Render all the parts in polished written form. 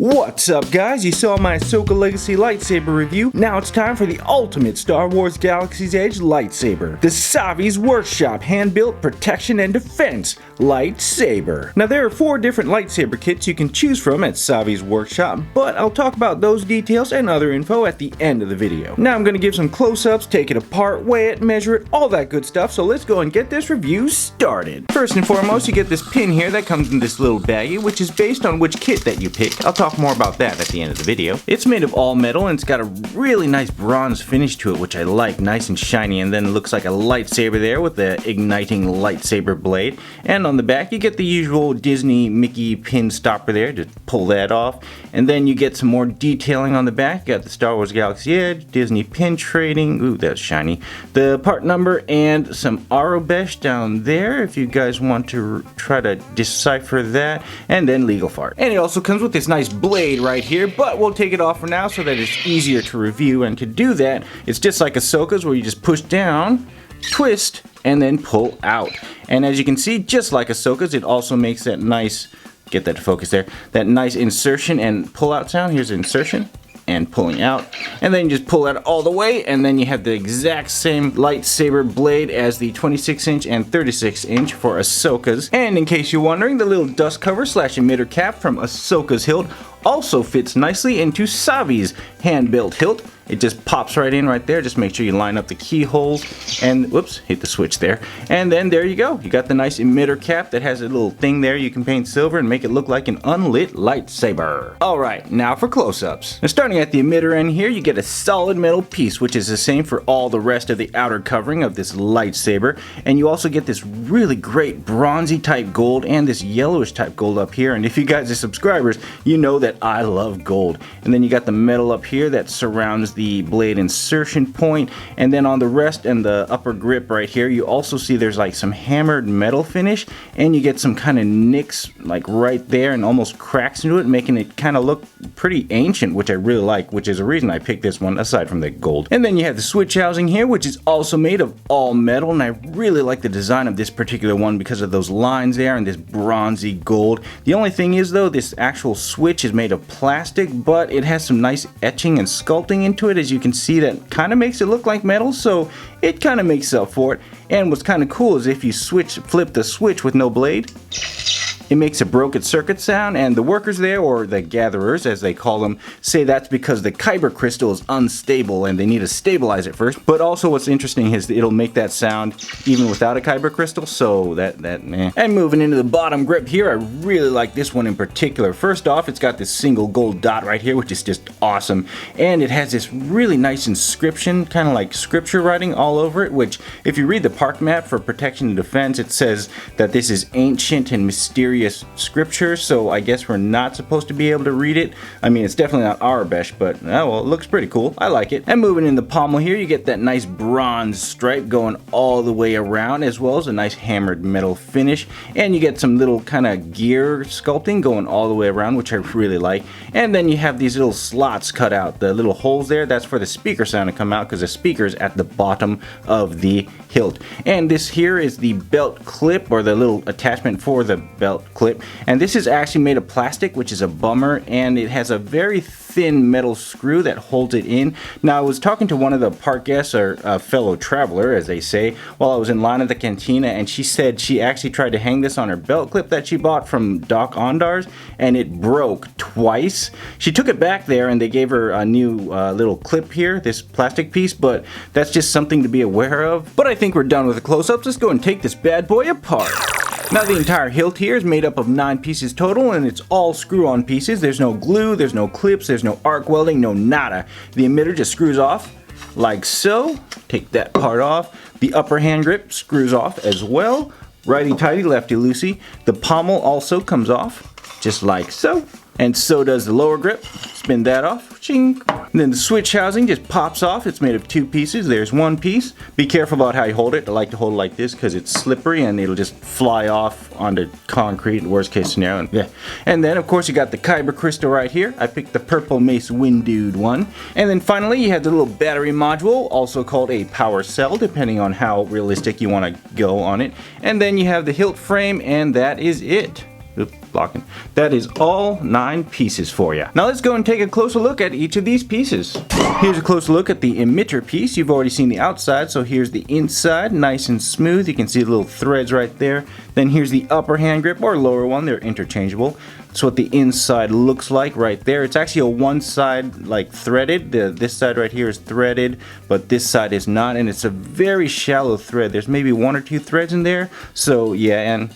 What's up, guys? You saw my Ahsoka Legacy lightsaber review. Now it's time for the ultimate Star Wars Galaxy's Edge lightsaber. The SAVI'S Workshop Hand-Built Protection and Defense Lightsaber. Now there are 4 different lightsaber kits you can choose from at SAVI'S Workshop, but I'll talk about those details and other info at the end of the video. Now I'm going to give some close-ups, take it apart, weigh it, measure it, all that good stuff, so let's go and get this review started. First and foremost, you get this pin here that comes in this little baggie, which is based on which kit that you pick. I'll talk more about that at the end of the video. It's made of all metal and it's got a really nice bronze finish to it, which I like, nice and shiny, and then it looks like a lightsaber there with the igniting lightsaber blade. And on the back you get the usual Disney Mickey pin stopper there to pull that off, and then you get some more detailing on the back. You got the Star Wars Galaxy Edge, Disney pin trading, ooh that's shiny, the part number, and some Arabesh down there if you guys want to try to decipher that, and then legal fart. And it also comes with this nice blade right here, but we'll take it off for now so that it's easier to review. And to do that, it's just like Ahsoka's, where you just push down, twist, and then pull out. And as you can see, just like Ahsoka's, it also makes that nice, get that to focus there, that nice insertion and pull out sound. Here's the insertion and pulling out, and then you just pull that all the way, and then you have the exact same lightsaber blade as the 26-inch and 36-inch for Ahsoka's. And in case you're wondering, the little dust cover / emitter cap from Ahsoka's hilt also fits nicely into SAVI'S hand-built hilt. It just pops right in right there. Just make sure you line up the keyholes and, whoops, hit the switch there. And then there you go. You got the nice emitter cap that has a little thing there you can paint silver and make it look like an unlit lightsaber. Alright, now for close-ups. Now starting at the emitter end here, you get a solid metal piece, which is the same for all the rest of the outer covering of this lightsaber. And you also get this really great bronzy type gold and this yellowish type gold up here. And if you guys are subscribers, you know that I love gold. And then you got the metal up here that surrounds the blade insertion point, and then on the rest and the upper grip right here you also see there's like some hammered metal finish, and you get some kind of nicks like right there and almost cracks into it, making it kind of look pretty ancient, which I really like, which is a reason I picked this one aside from the gold. And then you have the switch housing here, which is also made of all metal, and I really like the design of this particular one because of those lines there and this bronzy gold. The only thing is though, this actual switch is made of plastic, but it has some nice etching and sculpting into it, as you can see, that kind of makes it look like metal, so it kind of makes up for it. And what's kind of cool is if you flip the switch with no blade, it makes a broken circuit sound, and the workers there, or the gatherers as they call them, say that's because the Kyber crystal is unstable and they need to stabilize it first. But also what's interesting is that it'll make that sound even without a Kyber crystal, so that meh. And moving into the bottom grip here, I really like this one in particular. First off, it's got this single gold dot right here, which is just awesome, and it has this really nice inscription, kind of like scripture writing all over it, which if you read the park map for protection and defense, it says that this is ancient and mysterious scripture, so I guess we're not supposed to be able to read it. I mean, it's definitely not Arabesh, but oh well, it looks pretty cool. I like it. And moving in the pommel here, you get that nice bronze stripe going all the way around, as well as a nice hammered metal finish, and you get some little kind of gear sculpting going all the way around, which I really like. And then you have these little slots cut out, the little holes there, that's for the speaker sound to come out, because the speaker's at the bottom of the hilt. And this here is the belt clip, or the little attachment for the belt clip, and this is actually made of plastic, which is a bummer, and it has a very thin metal screw that holds it in. Now, I was talking to one of the park guests, or a fellow traveler as they say, while I was in line at the cantina, and she said she actually tried to hang this on her belt clip that she bought from Doc Ondar's, and it broke twice. She took it back there and they gave her a new little clip here, this plastic piece, but that's just something to be aware of. But I think we're done with the close-ups. Let's go and take this bad boy apart. Now the entire hilt here is made up of 9 pieces total, and it's all screw-on pieces. There's no glue, there's no clips, there's no arc welding, no nada. The emitter just screws off like so. Take that part off. The upper hand grip screws off as well. Righty-tighty, lefty-loosey. The pommel also comes off just like so. And so does the lower grip. Spin that off. Ching. And then the switch housing just pops off. It's made of 2 pieces. There's 1 piece. Be careful about how you hold it. I like to hold it like this because it's slippery and it'll just fly off onto concrete, worst case scenario. And, yeah. And then of course you got the Kyber crystal right here. I picked the purple Mace Windude one. And then finally you have the little battery module, also called a power cell, depending on how realistic you want to go on it. And then you have the hilt frame, and that is it. Oop. blocking. That is all 9 pieces for you. Now let's go and take a closer look at each of these pieces. Here's a closer look at the emitter piece. You've already seen the outside, so here's the inside, nice and smooth. You can see the little threads right there. Then here's the upper hand grip or lower one. They're interchangeable. That's what the inside looks like right there. It's actually a one side like threaded. This side right here is threaded, but this side is not, and it's a very shallow thread. There's maybe 1 or 2 threads in there. So yeah, and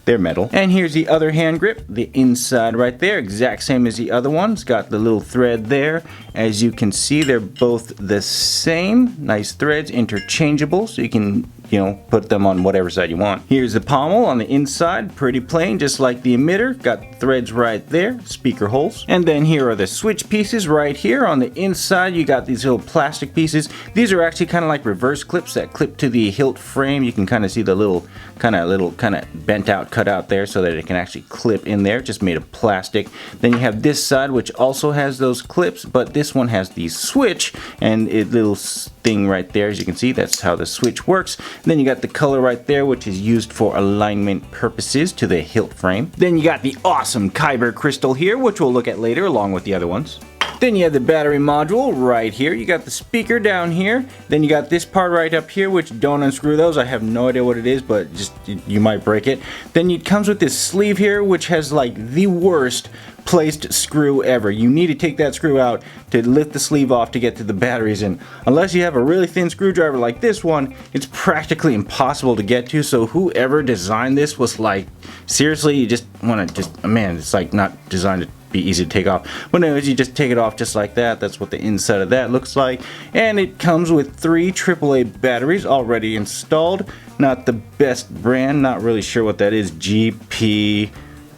they're metal. And here's the other hand grip, the inside right there, exact same as the other one. It's got the little thread there. As you can see, they're both the same. Nice threads, interchangeable, so you can, you know, put them on whatever side you want. Here's the pommel on the inside, pretty plain, just like the emitter. Got threads right there, speaker holes. And then here are the switch pieces right here. On the inside, you got these little plastic pieces. These are actually kind of like reverse clips that clip to the hilt frame. You can kind of see the little kind of bent out cut out there so that it can actually clip in there, just made of plastic. Then you have this side, which also has those clips, but this one has the switch and a little thing right there. As you can see, that's how the switch works. Then you got the color right there, which is used for alignment purposes to the hilt frame. Then you got the awesome Kyber crystal here, which we'll look at later along with the other ones. Then you have the battery module right here. You got the speaker down here. Then you got this part right up here, which don't unscrew those. I have no idea what it is, but just you might break it. Then it comes with this sleeve here, which has like the worst placed screw ever. You need to take that screw out to lift the sleeve off to get to the batteries in. Unless you have a really thin screwdriver like this one, it's practically impossible to get to. So whoever designed this was like, seriously, you just want to man, it's like not designed to be easy to take off. But anyways, you just take it off just like that. That's what the inside of that looks like. And it comes with 3 AAA batteries already installed. Not the best brand, not really sure what that is. GP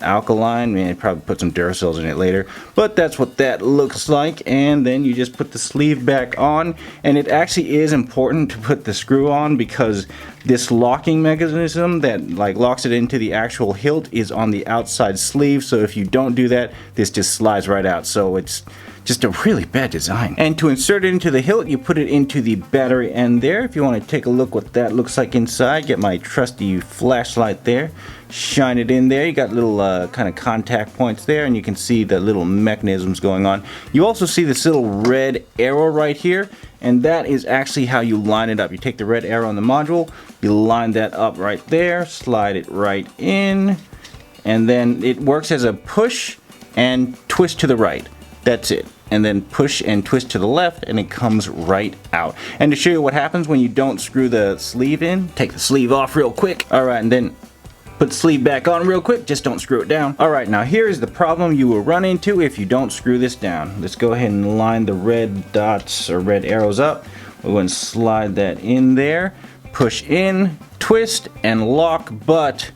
alkaline, man, probably put some Duracells in it later, but that's what that looks like. And then you just put the sleeve back on, and it actually is important to put the screw on because this locking mechanism that like locks it into the actual hilt is on the outside sleeve, so if you don't do that, this just slides right out. So it's just a really bad design. And to insert it into the hilt, you put it into the battery end there. If you want to take a look what that looks like inside, get my trusty flashlight there, shine it in there. You got little kind of contact points there, and you can see the little mechanisms going on. You also see this little red arrow right here, and that is actually how you line it up. You take the red arrow on the module, you line that up right there, slide it right in, and then it works as a push and twist to the right. That's it. And then push and twist to the left, and it comes right out. And to show you what happens when you don't screw the sleeve in, take the sleeve off real quick. Alright, and then put the sleeve back on real quick, just don't screw it down. Alright, now here is the problem you will run into if you don't screw this down. Let's go ahead and line the red dots or red arrows up. We're going to slide that in there, push in, twist, and lock, but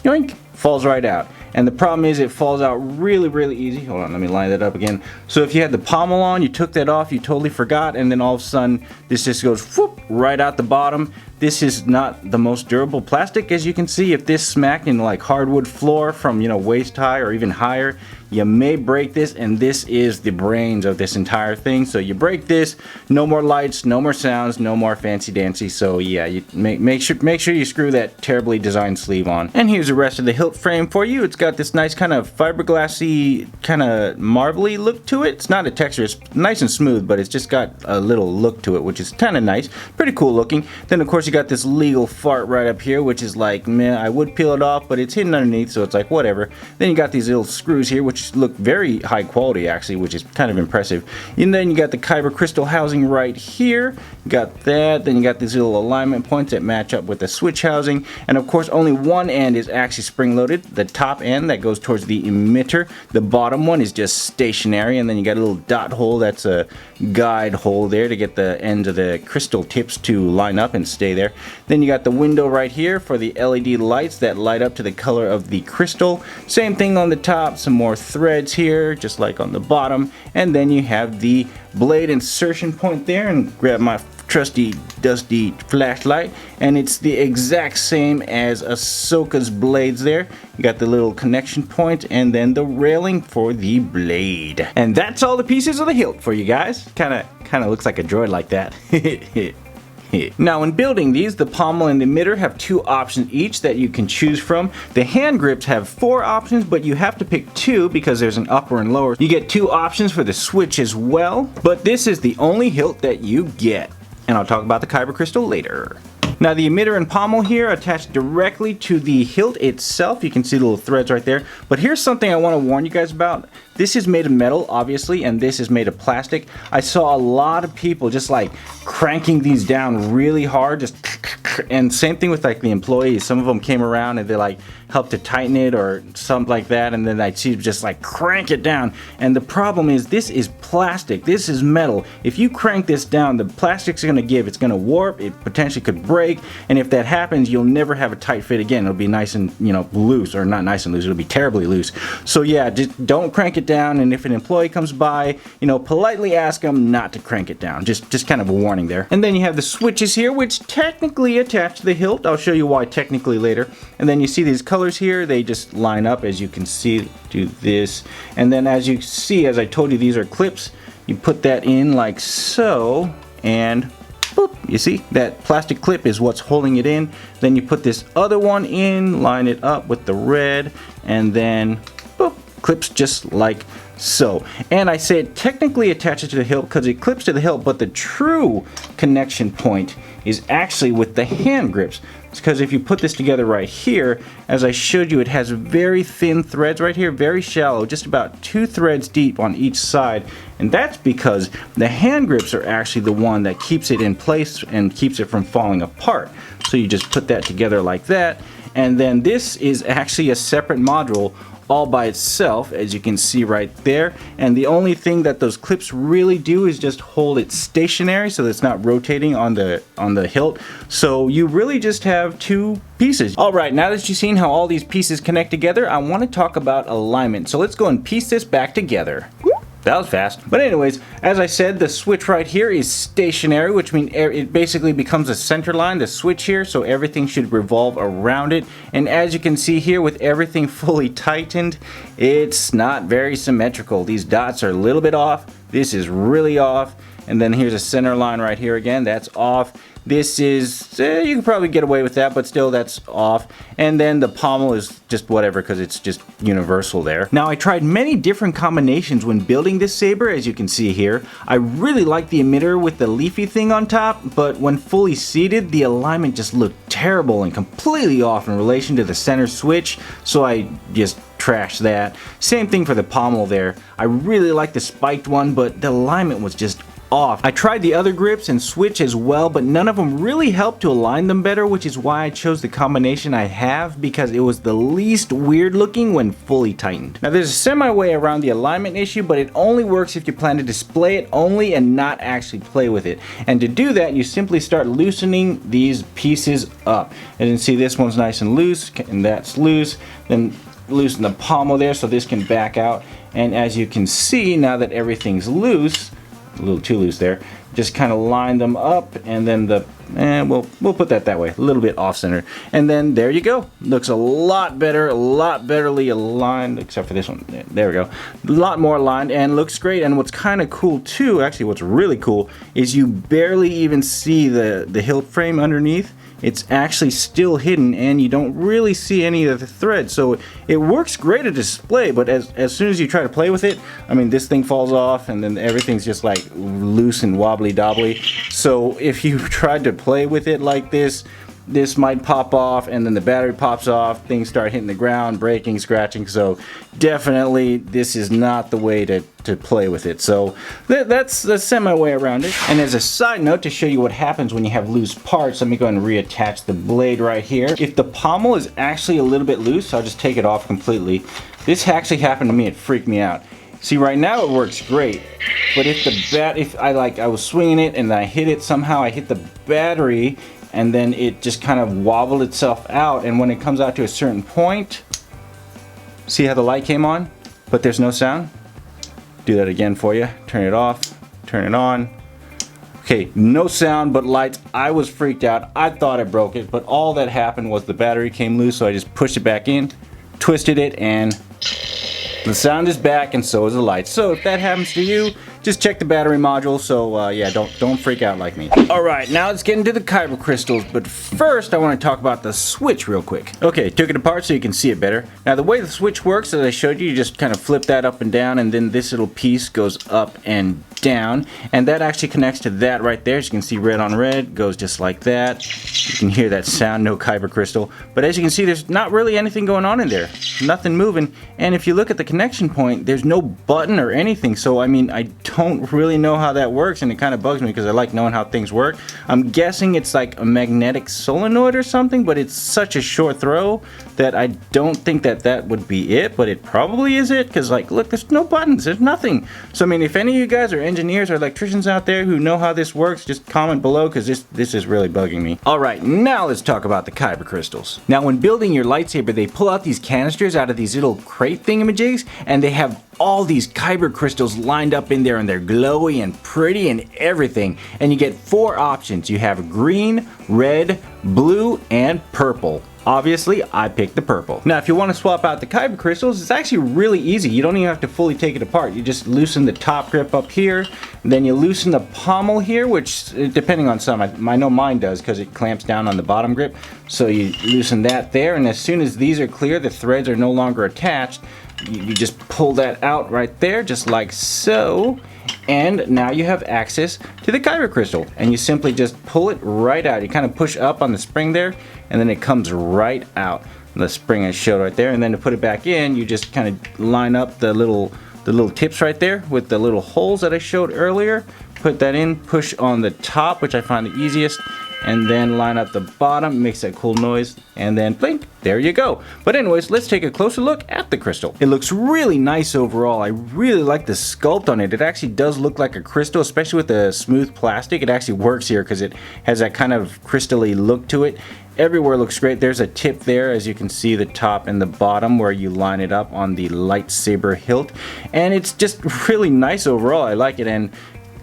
yoink, falls right out. And the problem is it falls out really easy. Hold on, let me line that up again. So if you had the pommel on, you took that off, you totally forgot, and then all of a sudden this just goes whoop, right out the bottom. This is not the most durable plastic, as you can see. If this smacked in like hardwood floor from, you know, waist high or even higher, you may break this, and this is the brains of this entire thing. So you break this, no more lights, no more sounds, no more fancy dancy. So yeah, you make sure you screw that terribly designed sleeve on. And here's the rest of the hilt frame for you. It's got this nice kind of fiberglassy, kind of marbly look to it. It's not a texture, it's nice and smooth, but it's just got a little look to it, which is kind of nice, pretty cool looking. Then of course you got this legal fart right up here, which is like, man, I would peel it off, but it's hidden underneath, so it's like whatever. Then you got these little screws here, which look very high quality actually, which is kind of impressive. And then you got the Kyber crystal housing right here. You got that. Then you got these little alignment points that match up with the switch housing. And of course, only one end is actually spring loaded. The top end that goes towards the emitter. The bottom one is just stationary. And then you got a little dot hole. That's a guide hole there to get the ends of the crystal tips to line up and stay there. Then you got the window right here for the LED lights that light up to the color of the crystal. Same thing on the top. Some more threads here, just like on the bottom. And then you have the blade insertion point there, and grab my trusty dusty flashlight, and it's the exact same as Ahsoka's blades there. You got the little connection point and then the railing for the blade. And that's all the pieces of the hilt for you guys. Kinda looks like a droid like that. Now in building these, the pommel and the emitter have 2 options each that you can choose from. The hand grips have 4 options, but you have to pick 2 because there's an upper and lower. You get 2 options for the switch as well, but this is the only hilt that you get. And I'll talk about the Kyber crystal later. Now the emitter and pommel here are attached directly to the hilt itself. You can see the little threads right there. But here's something I want to warn you guys about. This is made of metal, obviously, and this is made of plastic. I saw a lot of people just like cranking these down really hard, just and same thing with like the employees. Some of them came around and they like helped to tighten it or something like that, and then I'd see them just like crank it down. And the problem is this is plastic, this is metal. If you crank this down, the plastic's gonna give, it's gonna warp, it potentially could break, and if that happens, you'll never have a tight fit again. It'll be nice and, you know, loose, or not nice and loose, it'll be terribly loose. So yeah, just don't crank it down, and if an employee comes by, you know, politely ask them not to crank it down. Just kind of a warning there. And then you have the switches here, which technically attach to the hilt. I'll show you why technically later. And then you see these colors here, they just line up, as you can see, do this. And then as you see, as I told you, these are clips. You put that in like so, and boop, you see that plastic clip is what's holding it in. Then you put this other one in, line it up with the red, and then boop, clips just like so. And I say it technically attaches to the hilt because it clips to the hilt, but the true connection point is actually with the hand grips. It's because if you put this together right here, as I showed you, it has very thin threads right here, very shallow, just about 2 threads deep on each side. And that's because the hand grips are actually the one that keeps it in place and keeps it from falling apart. So you just put that together like that, and then this is actually a separate module all by itself, as you can see right there. And the only thing that those clips really do is just hold it stationary so that it's not rotating on the hilt. So you really just have 2 pieces. Alright, now that you've seen how all these pieces connect together, I want to talk about alignment. So let's go and piece this back together. That was fast. But anyways, as I said, the switch right here is stationary, which means it basically becomes a center line, the switch here, so everything should revolve around it. And as you can see here, with everything fully tightened, it's not very symmetrical. These dots are a little bit off. This is really off. And then here's a center line right here again, that's off. This is, you can probably get away with that, but still that's off. And then the pommel is just whatever, because it's just universal there. Now I tried many different combinations when building this saber, as you can see here. I really like the emitter with the leafy thing on top, but when fully seated, the alignment just looked terrible and completely off in relation to the center switch, so I just trashed that. Same thing for the pommel there. I really like the spiked one, but the alignment was just off. I tried the other grips and switch as well, but none of them really helped to align them better, which is why I chose the combination I have, because it was the least weird looking when fully tightened. Now there's a semi way around the alignment issue, but it only works if you plan to display it only and not actually play with it. And to do that, you simply start loosening these pieces up. And you can see this one's nice and loose, and that's loose. Then loosen the pommel there so this can back out. And as you can see, now that everything's loose, a little too loose there, just kind of line them up, and then we'll put that way, a little bit off center, and then there you go. Looks a lot better, a lot betterly aligned, except for this one. There we go, a lot more aligned, and looks great. And what's kind of cool too, actually what's really cool, is you barely even see the hilt frame underneath. It's actually still hidden, and you don't really see any of the threads, so it works great at display. But as soon as you try to play with it, I mean, this thing falls off, and then everything's just like loose and wobbly dobbly. So if you tried to play with it like this might pop off, and then the battery pops off, things start hitting the ground, breaking, scratching. So definitely this is not the way to play with it. So that's the semi way around it. And as a side note, to show you what happens when you have loose parts, let me go and reattach the blade right here. If the pommel is actually a little bit loose, I'll just take it off completely. This actually happened to me, it freaked me out. See, right now it works great, but if I was swinging it and I hit it somehow, I hit the battery, and then it just kind of wobbled itself out, and when it comes out to a certain point, see how the light came on, but there's no sound? Do that again for you. Turn it off, turn it on. Okay, no sound but lights. I was freaked out. I thought I broke it, but all that happened was the battery came loose, so I just pushed it back in, twisted it, and The sound is back and so is the light. So if that happens to you, just check the battery module. So yeah, don't freak out like me. Alright, now let's get into the Kyber crystals. But first I want to talk about the switch real quick. Okay, took it apart so you can see it better. Now the way the switch works, as I showed you kind of flip that up and down, and then this little piece goes up and down, and that actually connects to that right there. As you can see, red on red goes just like that. You can hear that sound, no Kyber crystal. But as you can see, there's not really anything going on in there. Nothing moving. And if you look at the connection point, there's no button or anything. So I mean, I don't really know how that works, and it kind of bugs me because I like knowing how things work. I'm guessing it's like a magnetic solenoid or something, but it's such a short throw that I don't think that would be it, but it probably is it, because like, look, there's no buttons, there's nothing. So I mean, if any of you guys are engineers or electricians out there who know how this works, just comment below, because this is really bugging me. Alright, now let's talk about the Kyber crystals. Now when building your lightsaber, they pull out these canisters out of these little crate thingamajigs, and they have all these Kyber crystals lined up in there, and they're glowy and pretty and everything. And you get 4 options. You have green, red, blue, and purple. Obviously, I picked the purple. Now, if you want to swap out the Kyber crystals, it's actually really easy. You don't even have to fully take it apart. You just loosen the top grip up here, then you loosen the pommel here, which, depending on some, I know mine does because it clamps down on the bottom grip. So you loosen that there, and as soon as these are clear, the threads are no longer attached, you just pull that out right there, just like so. And now you have access to the Kyber crystal, and you simply just pull it right out. You kind of push up on the spring there, and then it comes right out. The spring I showed right there, and then to put it back in, you just kind of line up the little tips right there with the little holes that I showed earlier. Put that in, push on the top, which I find the easiest, and then line up the bottom, makes that cool noise, and then blink, there you go. But anyways, let's take a closer look at the crystal. It looks really nice overall. I really like the sculpt on it. It actually does look like a crystal, especially with the smooth plastic. It actually works here because it has that kind of crystal-y look to it. Everywhere looks great. There's a tip there, as you can see, the top and the bottom where you line it up on the lightsaber hilt, and it's just really nice overall. I like it, and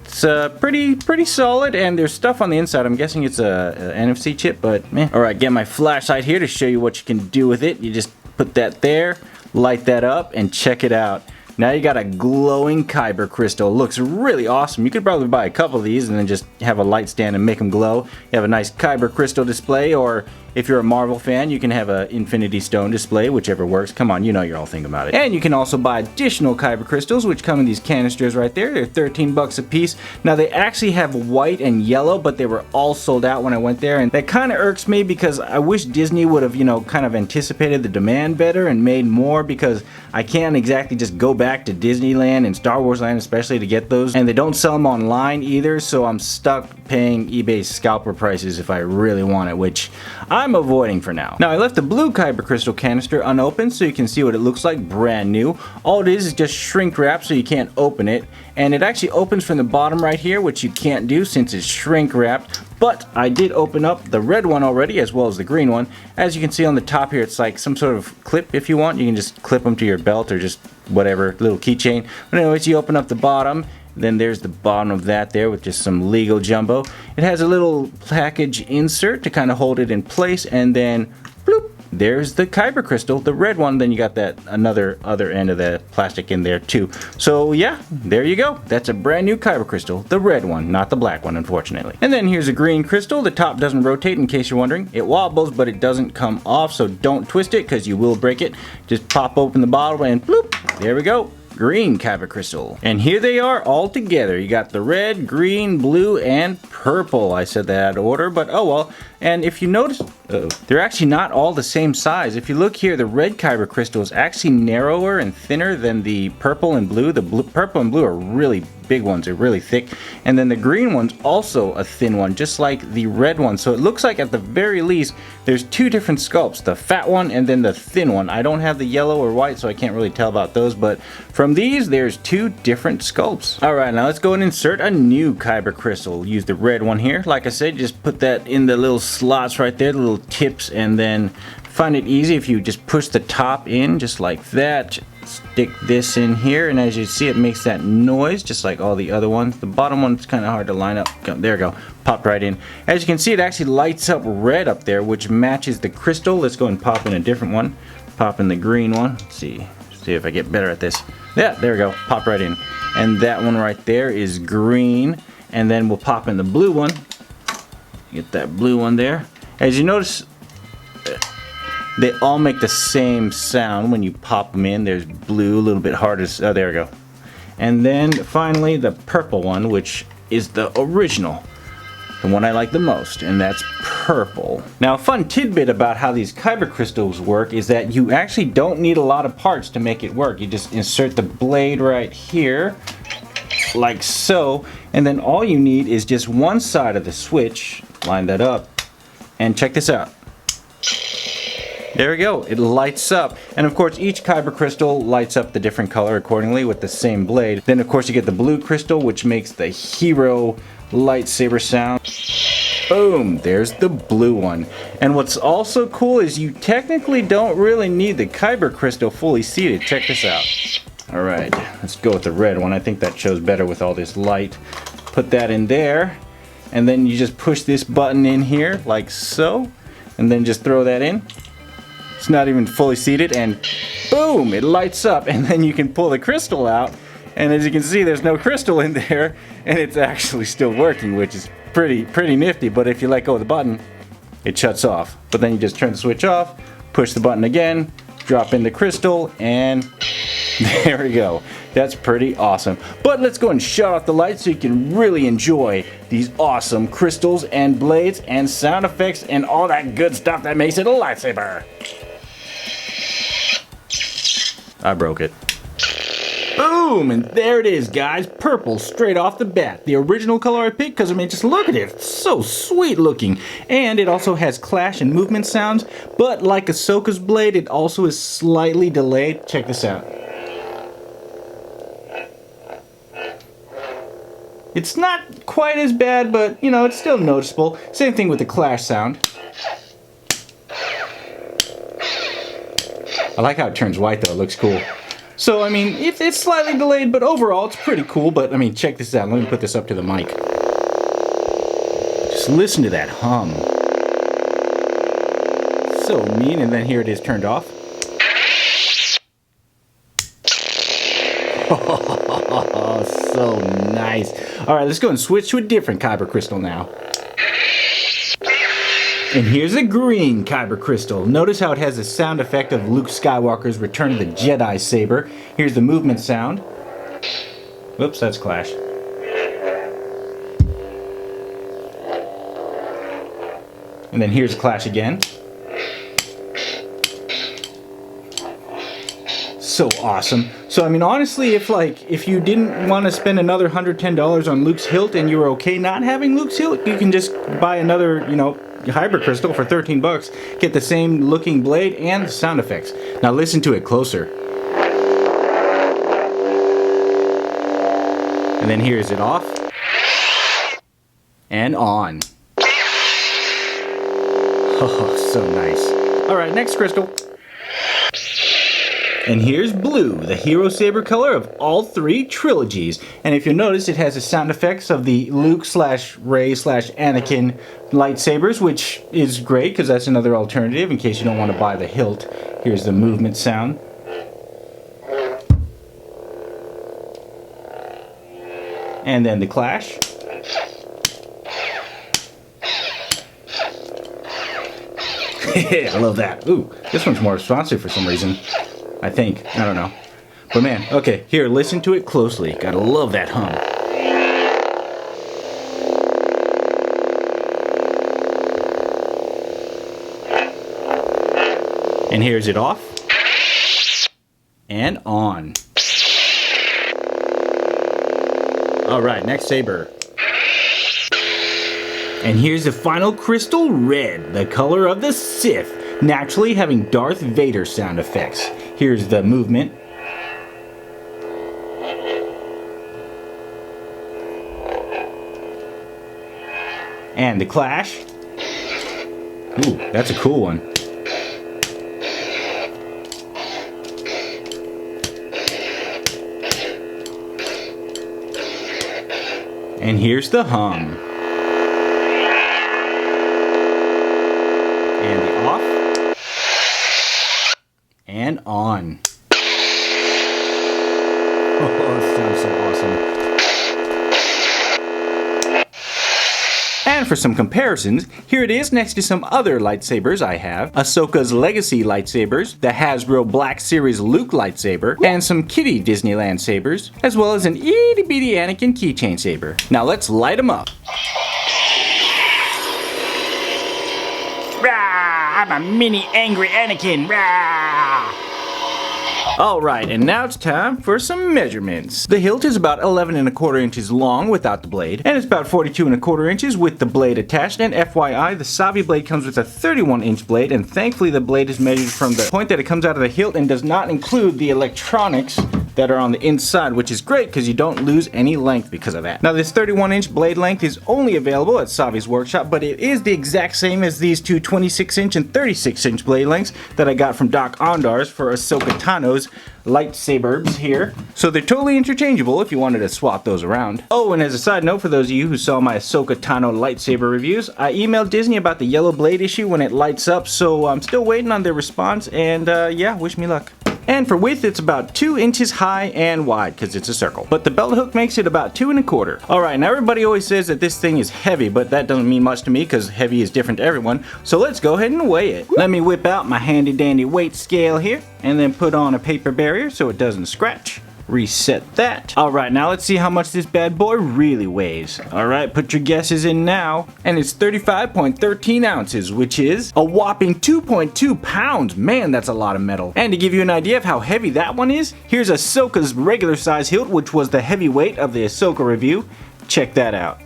it's pretty solid, and there's stuff on the inside. I'm guessing it's a NFC chip, but meh. Alright, get my flashlight here to show you what you can do with it. You just put that there, light that up, and check it out. Now you got a glowing Kyber crystal. Looks really awesome. You could probably buy a couple of these and then just have a light stand and make them glow. You have a nice Kyber crystal display, or if you're a Marvel fan, you can have an Infinity Stone display, whichever works. Come on, you know you're all thinking about it. And you can also buy additional Kyber crystals, which come in these canisters right there. They're 13 bucks a piece. Now they actually have white and yellow, but they were all sold out when I went there, and that kind of irks me because I wish Disney would have, you know, kind of anticipated the demand better and made more, because I can't exactly just go back to Disneyland and Star Wars Land especially to get those, and they don't sell them online either, so I'm stuck paying eBay scalper prices if I really want it, which I'm avoiding for now. Now I left the blue Kyber crystal canister unopened so you can see what it looks like brand new. All it is just shrink wrap so you can't open it, and it actually opens from the bottom right here, which you can't do since it's shrink wrapped. But I did open up the red one already, as well as the green one. As you can see on the top here, it's like some sort of clip if you want. You can just clip them to your belt or just whatever, little keychain. But anyways, you open up the bottom, then there's the bottom of that there with just some legal jumbo. It has a little package insert to kind of hold it in place, and then bloop, there's the Kyber crystal, the red one. Then you got that other end of the plastic in there too. So yeah, there you go. That's a brand new Kyber crystal, the red one, not the black one, unfortunately. And then here's a green crystal. The top doesn't rotate, in case you're wondering. It wobbles, but it doesn't come off, so don't twist it because you will break it. Just pop open the bottle and bloop, there we go. Green Kyber crystal. And here they are all together. You got the red, green, blue, and purple. I said that out of order, but oh well. And if you notice, they're actually not all the same size. If you look here, the red Kyber crystal is actually narrower and thinner than the purple and blue. The purple and blue are really big ones, they're really thick. And then the green one's also a thin one, just like the red one. So it looks like at the very least, there's 2 different sculpts, the fat one and then the thin one. I don't have the yellow or white, so I can't really tell about those, but from these, there's 2 different sculpts. Alright, now let's go and insert a new Kyber crystal. Use the red one here. Like I said, just put that in the little slots right there, the little tips, and then find it easy if you just push the top in just like that. Stick this in here, and as you see, it makes that noise just like all the other ones. The bottom one's kind of hard to line up. There we go, popped right in. As you can see, it actually lights up red up there, which matches the crystal. Let's go and pop in a different one. Pop in the green one. Let's see, See if I get better at this. Yeah, there we go. Pop right in. And that one right there is green. And then we'll pop in the blue one. Get that blue one there. As you notice, they all make the same sound when you pop them in. There's blue, a little bit harder. Oh, there we go. And then finally the purple one, which is the original. The one I like the most, and that's purple. Now, a fun tidbit about how these Kyber crystals work is that you actually don't need a lot of parts to make it work. You just insert the blade right here, like so, and then all you need is just one side of the switch. Line that up, and check this out. There we go, it lights up. And of course, each Kyber crystal lights up the different color accordingly with the same blade. Then of course you get the blue crystal, which makes the hero lightsaber sound. Boom, there's the blue one. And what's also cool is you technically don't really need the Kyber crystal fully seated. Check this out. Alright, let's go with the red one. I think that shows better with all this light. Put that in there, and then you just push this button in here like so, and then just throw that in. It's not even fully seated, and boom, it lights up, and then you can pull the crystal out, and as you can see, there's no crystal in there, and it's actually still working, which is pretty nifty. But if you let go of the button, it shuts off. But then you just turn the switch off, push the button again, drop in the crystal, and there we go. That's pretty awesome. But let's go and shut off the lights so you can really enjoy these awesome crystals and blades and sound effects and all that good stuff that makes it a lightsaber. I broke it. Boom! And there it is, guys. Purple straight off the bat. The original color I picked because, I mean, just look at it. It's so sweet looking. And it also has clash and movement sounds. But like Ahsoka's blade, it also is slightly delayed. Check this out. It's not quite as bad, but, you know, it's still noticeable. Same thing with the clash sound. I like how it turns white, though. It looks cool. So, I mean, it's slightly delayed, but overall, it's pretty cool. But, I mean, check this out. Let me put this up to the mic. Just listen to that hum. So mean. And then here it is turned off. Oh, so nice. All right, let's go and switch to a different Kyber crystal now. And here's a green Kyber crystal. Notice how it has the sound effect of Luke Skywalker's Return of the Jedi saber. Here's the movement sound. Whoops, that's clash. And then here's clash again. So awesome. So I mean, honestly, if you didn't want to spend another $110 on Luke's hilt and you were okay not having Luke's hilt, you can just buy another, you know, Kyber crystal for 13 bucks. Get the same looking blade and the sound effects. Now listen to it closer. And then here's it off and on. Oh, so nice. All right, next crystal. And here's blue, the hero saber color of all three trilogies. And if you notice, it has the sound effects of the Luke / Rey / Anakin lightsabers, which is great because that's another alternative in case you don't want to buy the hilt. Here's the movement sound. And then the clash. I love that. Ooh, this one's more responsive for some reason. I think. I don't know. But man, okay, here, listen to it closely. Gotta love that hum. And here's it off. And on. Alright, next saber. And here's the final crystal red, the color of the Sith, naturally having Darth Vader sound effects. Here's the movement. And the clash. Ooh, that's a cool one. And here's the hum. And the off. And on. And for some comparisons, here it is next to some other lightsabers I have. Ahsoka's Legacy lightsabers, the Hasbro Black Series Luke lightsaber, and some Kitty Disneyland sabers, as well as an itty bitty Anakin keychain saber. Now let's light them up. Rah, I'm a mini angry Anakin. Rah. Alright, and now it's time for some measurements. The hilt is about 11¼ inches long without the blade, and it's about 42¼ inches with the blade attached, and FYI, the Savi blade comes with a 31-inch blade, and thankfully the blade is measured from the point that it comes out of the hilt and does not include the electronics that are on the inside, which is great because you don't lose any length because of that. Now this 31-inch blade length is only available at Savi's workshop, but it is the exact same as these two 26-inch and 36-inch blade lengths that I got from Doc Ondar's for Ahsoka Tano's lightsabers here. So they're totally interchangeable if you wanted to swap those around. Oh, and as a side note for those of you who saw my Ahsoka Tano lightsaber reviews, I emailed Disney about the yellow blade issue when it lights up, so I'm still waiting on their response, and yeah, wish me luck. And for width, it's about 2 inches high and wide because it's a circle. But the belt hook makes it about 2¼ Alright, now everybody always says that this thing is heavy, but that doesn't mean much to me because heavy is different to everyone. So let's go ahead and weigh it. Let me whip out my handy dandy weight scale here and then put on a paper barrier so it doesn't scratch. Reset that. Alright, now let's see how much this bad boy really weighs. Alright, put your guesses in now. And it's 35.13 ounces, which is a whopping 2.2 pounds. Man, that's a lot of metal. And to give you an idea of how heavy that one is, here's Ahsoka's regular size hilt, which was the heavyweight of the Ahsoka review. Check that out.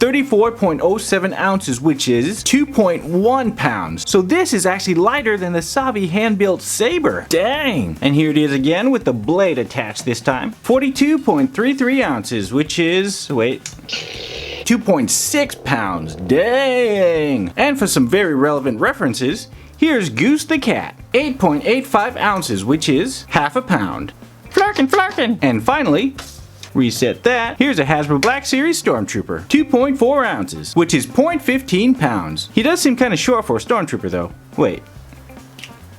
34.07 ounces, which is 2.1 pounds. So this is actually lighter than the Savi hand-built saber. Dang! And here it is again with the blade attached this time. 42.33 ounces, which is, wait, 2.6 pounds. Dang! And for some very relevant references, here's Goose the cat. 8.85 ounces, which is half a pound. Flarkin', flarkin'! And finally, reset that. Here's a Hasbro Black Series Stormtrooper. 2.4 ounces, which is 0.15 pounds. He does seem kind of short for a Stormtrooper though. Wait.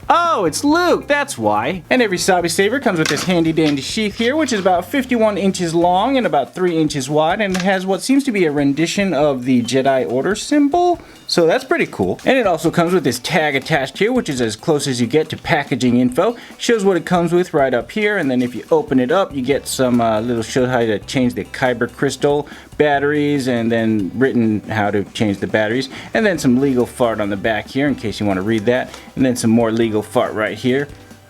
Oh, it's Luke, that's why. And every Savi saber comes with this handy dandy sheath here, which is about 51 inches long and about 3 inches wide, and it has what seems to be a rendition of the Jedi Order symbol. So that's pretty cool. And it also comes with this tag attached here, which is as close as you get to packaging info. Shows what it comes with right up here, and then if you open it up, you get some little show how to change the Kyber crystal batteries, and then written how to change the batteries, and then some legal fart on the back here in case you want to read that, and then some more legal fart right here.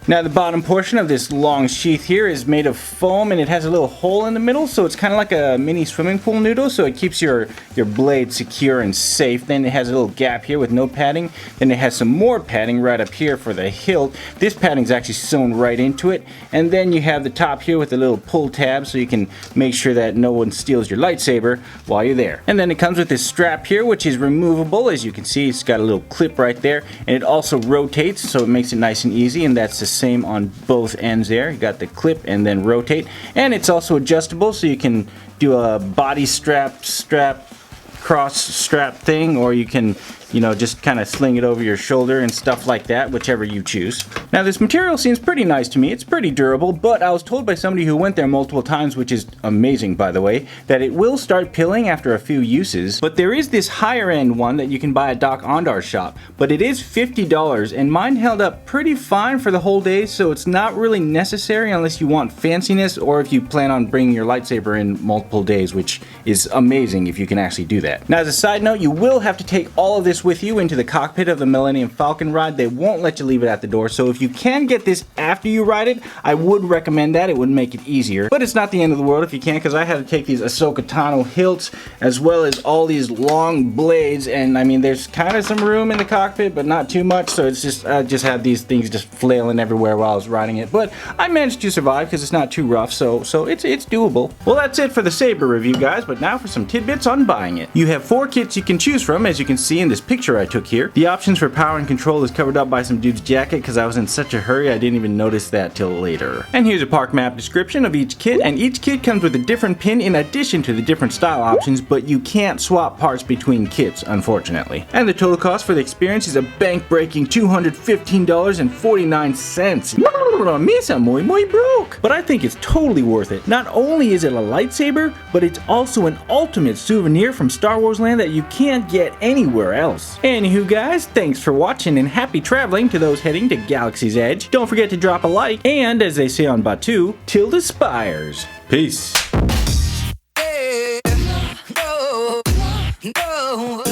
Now the bottom portion of this long sheath here is made of foam, and it has a little hole in the middle, so it's kind of like a mini swimming pool noodle, so it keeps your blade secure and safe. Then it has a little gap here with no padding. Then it has some more padding right up here for the hilt. This padding is actually sewn right into it. And then you have the top here with a little pull tab so you can make sure that no one steals your lightsaber while you're there. And then it comes with this strap here, which is removable. As you can see, it's got a little clip right there, and it also rotates, so it makes it nice and easy, and that's the same on both ends there. You got the clip and then rotate, and it's also adjustable, so you can do a body strap cross strap thing, or you can, you know, just kind of sling it over your shoulder and stuff like that, whichever you choose. Now this material seems pretty nice to me. It's pretty durable, but I was told by somebody who went there multiple times, which is amazing by the way, that it will start pilling after a few uses. But there is this higher end one that you can buy at Doc Ondar's shop, but it is $50, and mine held up pretty fine for the whole day, so it's not really necessary unless you want fanciness, or if you plan on bringing your lightsaber in multiple days, which is amazing if you can actually do that. Now as a side note, you will have to take all of this with you into the cockpit of the Millennium Falcon ride. They won't let you leave it at the door, so if you can get this after you ride it, I would recommend that. It would make it easier, but it's not the end of the world if you can't, because I had to take these Ahsoka Tano hilts as well as all these long blades, and I mean there's kind of some room in the cockpit but not too much, so it's just I just had these things just flailing everywhere while I was riding it, but I managed to survive because it's not too rough, so it's doable. Well, that's it for the saber review, guys, but now for some tidbits on buying it. You have 4 kits you can choose from, as you can see in this picture I took here. The options for power and control is covered up by some dude's jacket because I was in such a hurry I didn't even notice that till later. And here's a park map description of each kit, and each kit comes with a different pin in addition to the different style options, but you can't swap parts between kits, unfortunately. And the total cost for the experience is a bank-breaking $215.49. Misa muy broke. But I think it's totally worth it. Not only is it a lightsaber, but it's also an ultimate souvenir from Star Wars Land that you can't get anywhere else. Anywho guys, thanks for watching and happy traveling to those heading to Galaxy's Edge. Don't forget to drop a like, and as they say on Batu, till the spires. Peace. No.